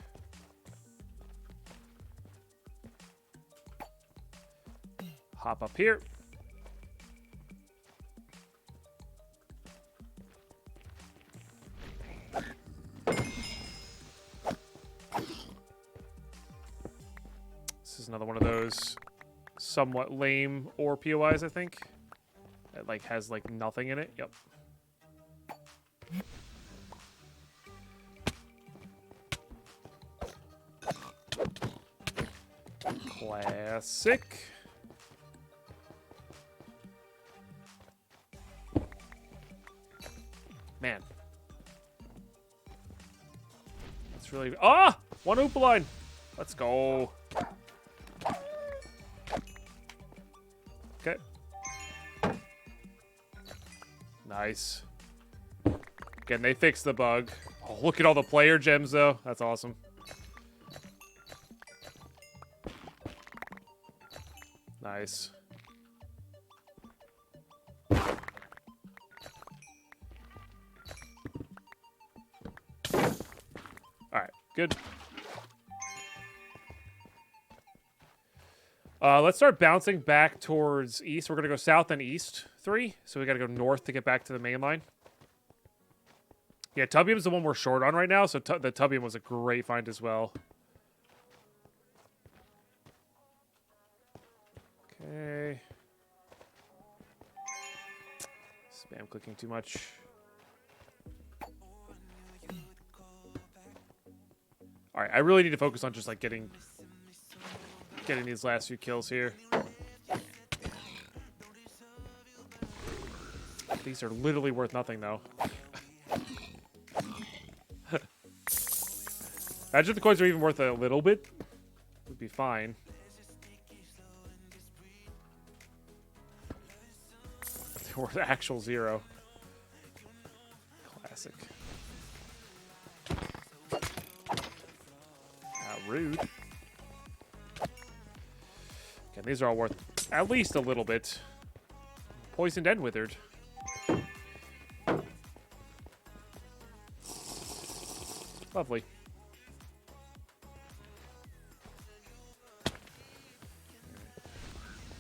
Hop up here. This is another one of those somewhat lame ore POIs, I think. It like has like nothing in it. Yep. Classic. Man. That's really... Ah! One Oopaline! Let's go. Okay. Nice. Again, they fixed the bug. Oh, look at all the player gems, though. That's awesome. Nice. Alright, good. Let's start bouncing back towards east. We're going to go south and east 3. So we got to go north to get back to the main line. Yeah, Tubium's the one we're short on right now. So the Tubium was a great find as well. Okay. Spam clicking too much. Alright, I really need to focus on just like getting these last few kills here. These are literally worth nothing, though. Imagine if the coins are even worth a little bit. Would be fine. They're worth actual 0. Classic. Rude. Okay, these are all worth at least a little bit. Poisoned and withered. Lovely.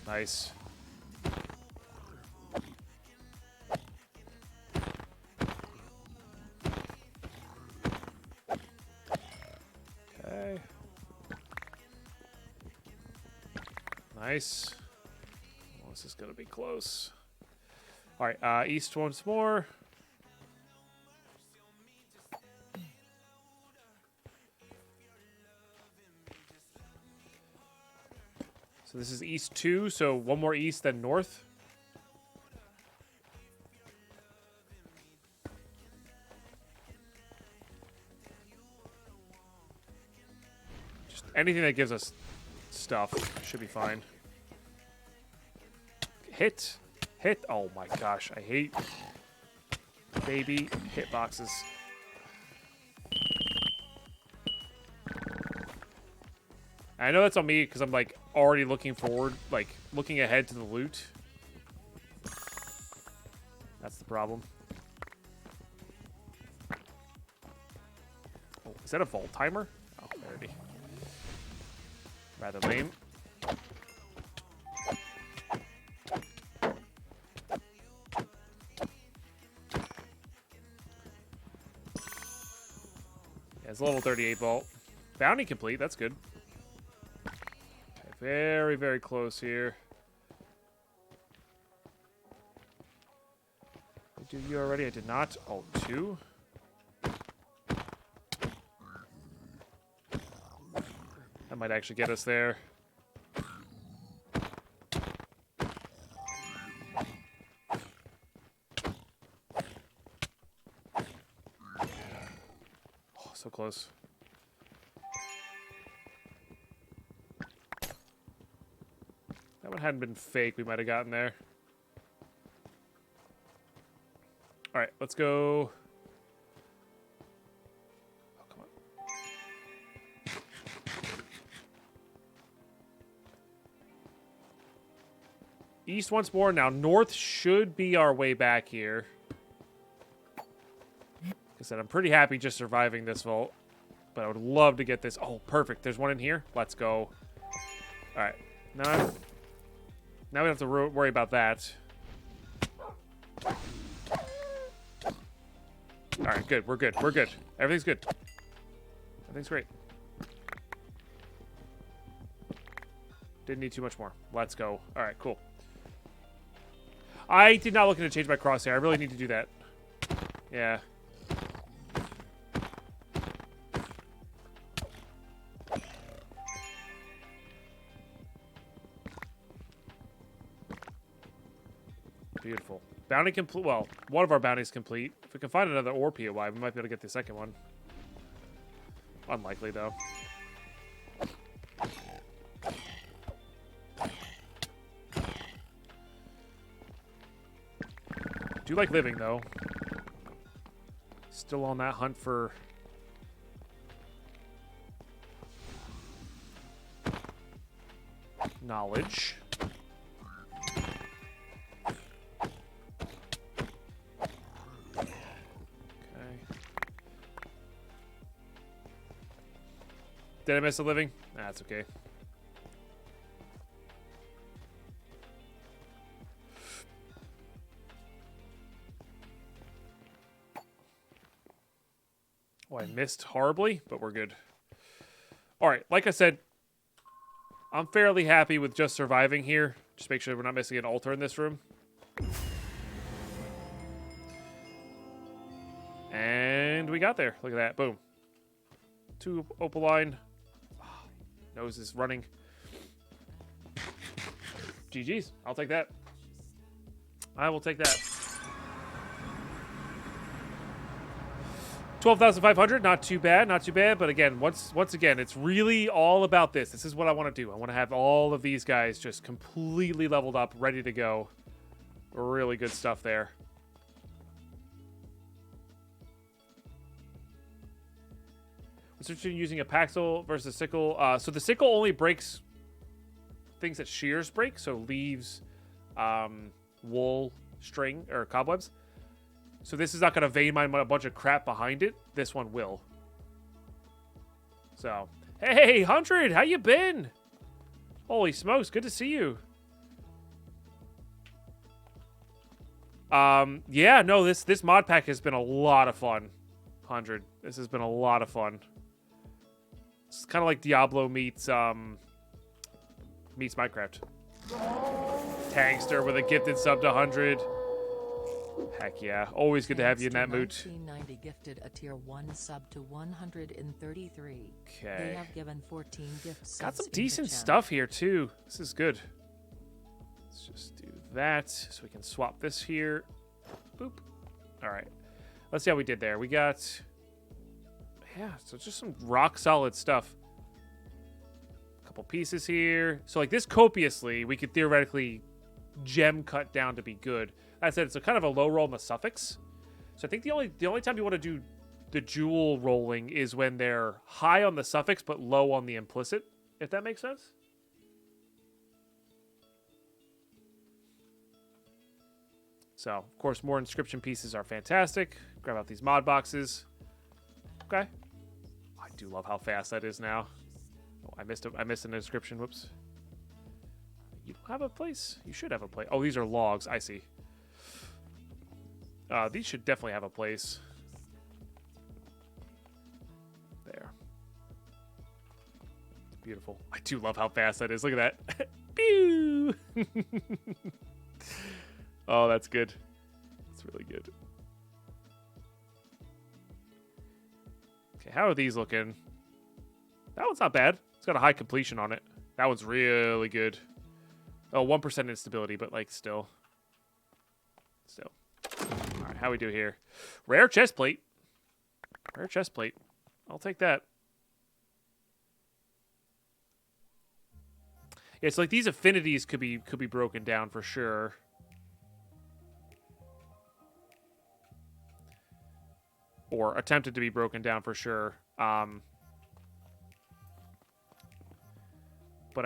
Nice. Okay. Nice. Well, this is going to be close. All right, east once more. So this is east 2, so one more east, then north. Just anything that gives us stuff should be fine. Hit. Hit. Oh my gosh, I hate baby hitboxes. I know that's on me because I'm like already looking forward, like looking ahead to the loot. That's the problem. Oh, is that a vault timer? Oh, already. Rather lame. Yeah, it's a level 38 vault. Bounty complete, that's good. Very, very close here. I did you already? I did not. Oh, 2. That might actually get us there. Oh, so close. That one hadn't been fake, we might have gotten there. Alright, let's go. Oh, come on. East once more. Now, north should be our way back here. Like I said, I'm pretty happy just surviving this vault. But I would love to get this. Oh, perfect. There's one in here. Let's go. Alright. Now we don't have to worry about that. Alright, good. We're good. We're good. Everything's good. Everything's great. Didn't need too much more. Let's go. Alright, cool. I did not look to change my crosshair. I really need to do that. Yeah. Beautiful. Bounty complete. Well, one of our bounties complete. If we can find another ore POI, we might be able to get the second one. Unlikely, though. Do like living, though. Still on that hunt for... knowledge. Okay. Did I miss a living? That's okay. Oh, I missed horribly, but we're good. All right, like I said, I'm fairly happy with just surviving here. Just make sure we're not missing an altar in this room. And we got there. Look at that. Boom. 2 opaline. Nose is running. GG's. I'll take that. I will take that. 12,500, not too bad, not too bad. But again, once again, it's really all about this. This is what I want to do. I want to have all of these guys just completely leveled up, ready to go. Really good stuff there. What's between using a Paxel versus a sickle? So the sickle only breaks things that shears break, so leaves, wool, string, or cobwebs. So this is not going to vein mine a bunch of crap behind it. This one will. So, hey, 100, how you been? Holy smokes, good to see you. Yeah, no, this mod pack has been a lot of fun. 100, this has been a lot of fun. It's kind of like Diablo meets Minecraft. Tankster with a gifted sub to 100. Heck yeah. Always good to have you in that mood. 1990 gifted a tier 1 sub to 133. Okay. They have given 14 gifts. Got some decent stuff here, too. This is good. Let's just do that so we can swap this here. Boop. All right. Let's see how we did there. We got... yeah, so just some rock-solid stuff. A couple pieces here. So, like, this copiously, we could theoretically gem cut down to be good. That said, it's a kind of a low roll in the suffix. So I think the only time you want to do the jewel rolling is when they're high on the suffix but low on the implicit, if that makes sense. So, of course, more inscription pieces are fantastic. Grab out these mod boxes. Okay. I do love how fast that is now. Oh, I missed an inscription. Whoops. You don't have a place? You should have a place. Oh, these are logs. I see. These should definitely have a place. There. Beautiful. I do love how fast that is. Look at that. Pew! Oh, that's good. That's really good. Okay, how are these looking? That one's not bad. It's got a high completion on it. That one's really good. Oh, 1% instability, but like still. Still. All right, how we do here? Rare chest plate. Rare chest plate. I'll take that. Yeah, it's like these affinities could be broken down for sure. Or attempted to be broken down for sure. But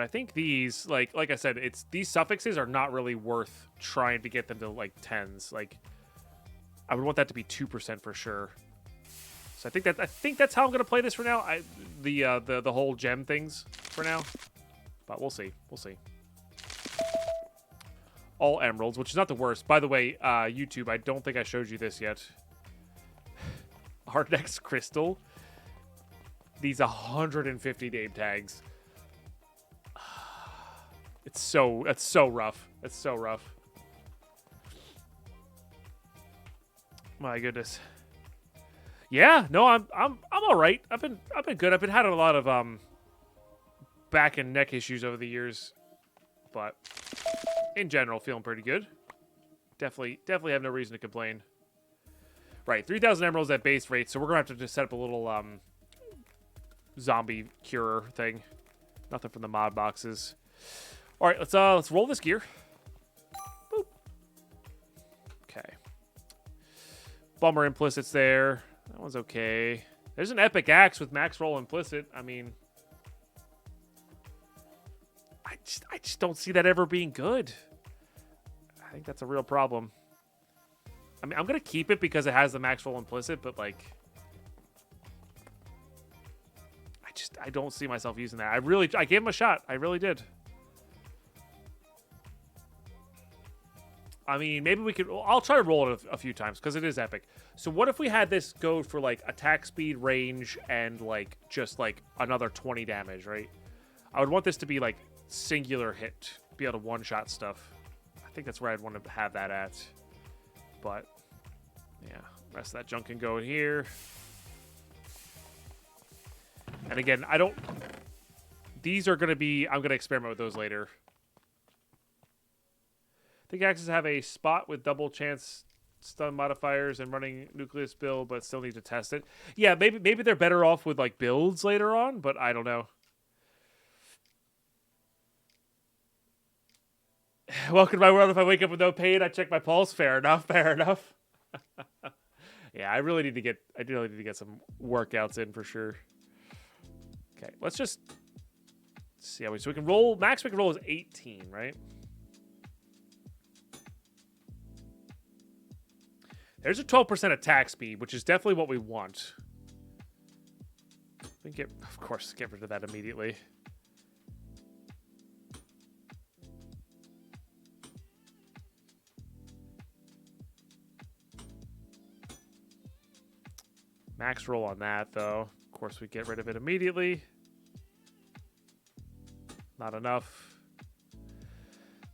I think these, like I said, these suffixes are not really worth trying to get them to like 10s. Like, I would want that to be 2% for sure. So I think that's how I'm gonna play this for now. The whole gem things for now. But we'll see. We'll see. All emeralds, which is not the worst. By the way, YouTube, I don't think I showed you this yet. Our next crystal. These 150 name tags. It's so rough. It's so rough. My goodness. Yeah, no, I'm all right. I've been good. I've been having a lot of back and neck issues over the years, but in general, feeling pretty good. Definitely have no reason to complain. Right, 3,000 emeralds at base rate, so we're gonna have to just set up a little zombie cure thing. Nothing from the mod boxes. All right, let's roll this gear. Boop. Okay. Bummer implicits there. That one's okay. There's an epic axe with max roll implicit. I mean, I just don't see that ever being good. I think that's a real problem. I mean, I'm going to keep it because it has the max roll implicit, but like, I don't see myself using that. I gave him a shot. I really did. I mean, maybe we could, I'll try to roll it a few times because it is epic. So what if we had this go for like attack speed, range, and like just like another 20 damage, right? I would want this to be like singular hit, be able to one-shot stuff. I think that's where I'd want to have that at. But yeah, rest of that junk can go in here. And again, these are going to be, I'm going to experiment with those later. I think axes have a spot with double chance stun modifiers and running nucleus build, but still need to test it. Yeah, maybe they're better off with like builds later on, but I don't know. Welcome to my world. If I wake up with no pain, I check my pulse. Fair enough. Fair enough. Yeah, I really need to get some workouts in for sure. Okay, let's just see how so we can roll. Max we can roll is 18, right? There's a 12% attack speed, which is definitely what we want. We can of course, get rid of that immediately. Max roll on that, though. Of course, we get rid of it immediately. Not enough.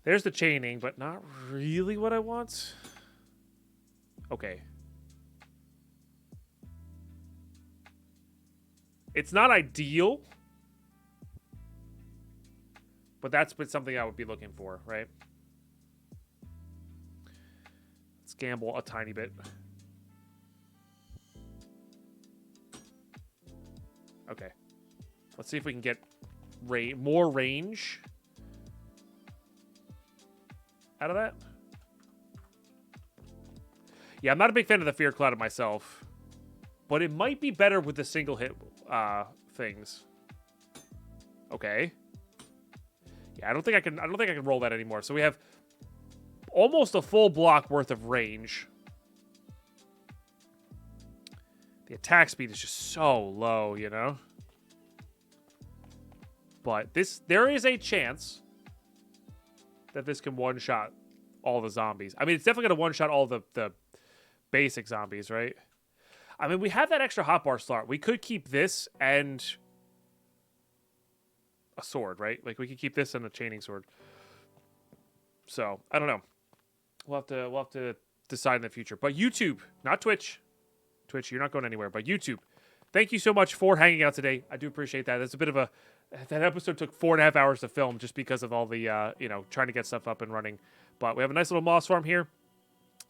There's the chaining, but not really what I want. Okay. It's not ideal, but that's something I would be looking for, right? Let's gamble a tiny bit. Okay. Let's see if we can get more range out of that. Yeah, I'm not a big fan of the Fear Cloud myself, but it might be better with the single hit things. Okay. Yeah, I don't think I can roll that anymore. So we have almost a full block worth of range. The attack speed is just so low, you know? But there is a chance that this can one-shot all the zombies. I mean, it's definitely going to one-shot all the basic zombies, right? I mean, we have that extra hotbar slot. We could keep this and a sword, right? Like, we could keep this and a chaining sword. So, I don't know. We'll have to decide in the future. But YouTube, not Twitch. Twitch, you're not going anywhere. But YouTube, thank you so much for hanging out today. I do appreciate that. That's a bit of that episode took 4.5 hours to film just because of all the, trying to get stuff up and running. But we have a nice little moss farm here.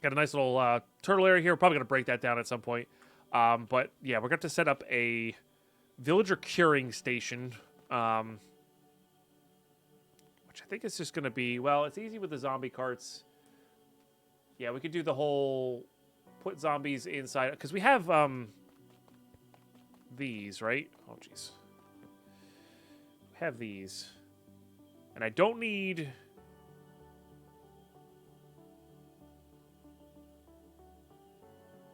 Got a nice little turtle area here. We're probably going to break that down at some point. But yeah, we're going to set up a villager curing station. Which I think is just going to be, well, it's easy with the zombie carts. Yeah, we could do the whole put zombies inside. Because we have these, right? Oh, jeez. We have these. And I don't need...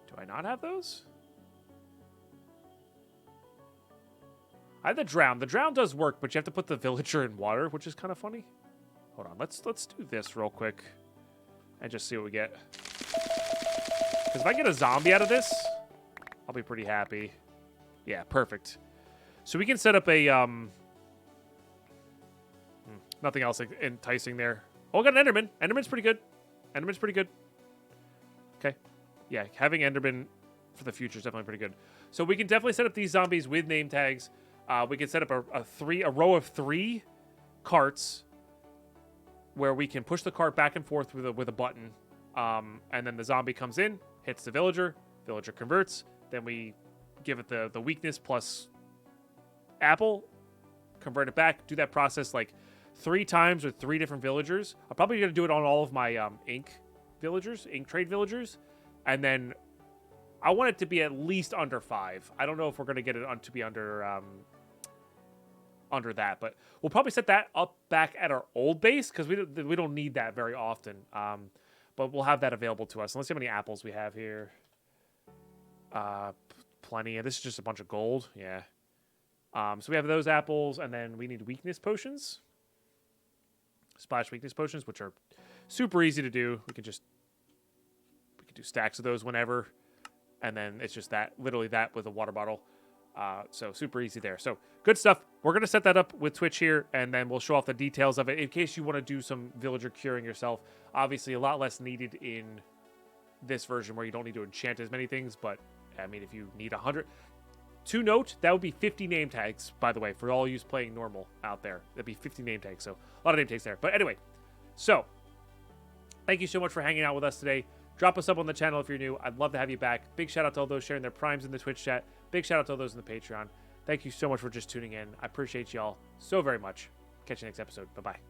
Do I not have those? I have the drown. The drown does work, but you have to put the villager in water, which is kind of funny. Hold on. Let's do this real quick and just see what we get. Because if I get a zombie out of this, I'll be pretty happy. Yeah, perfect. So we can set up a nothing else enticing there. Oh, I got an Enderman. Enderman's pretty good. Enderman's pretty good. Okay. Yeah, having Enderman for the future is definitely pretty good. So we can definitely set up these zombies with name tags. We can set up a row of 3 carts where we can push the cart back and forth with a button. And then the zombie comes in, hits the villager converts. Then we give it the weakness plus apple, convert it back, do that process like 3 times with 3 different villagers. I'm probably going to do it on all of my ink trade villagers. And then I want it to be at least under 5. I don't know if we're going to get it to be under that, but we'll probably set that up back at our old base because we don't need that very often. But we'll have that available to us. Let's see how many apples we have here. Plenty. This is just a bunch of gold. Yeah. So we have those apples, and then we need weakness potions. Splash weakness potions, which are super easy to do. We can do stacks of those whenever, and then it's just that, literally that with a water bottle. So super easy there. So good stuff. We're going to set that up with Twitch here, and then we'll show off the details of it in case you want to do some villager curing yourself. Obviously, a lot less needed in this version where you don't need to enchant as many things, but I mean, if you need 100... To note, that would be 50 name tags, by the way, for all you playing normal out there. That'd be 50 name tags, so a lot of name tags there. But anyway, so thank you so much for hanging out with us today. Drop us up on the channel if you're new. I'd love to have you back. Big shout out to all those sharing their primes in the Twitch chat. Big shout out to all those in the Patreon. Thank you so much for just tuning in. I appreciate y'all so very much. Catch you next episode. Bye-bye.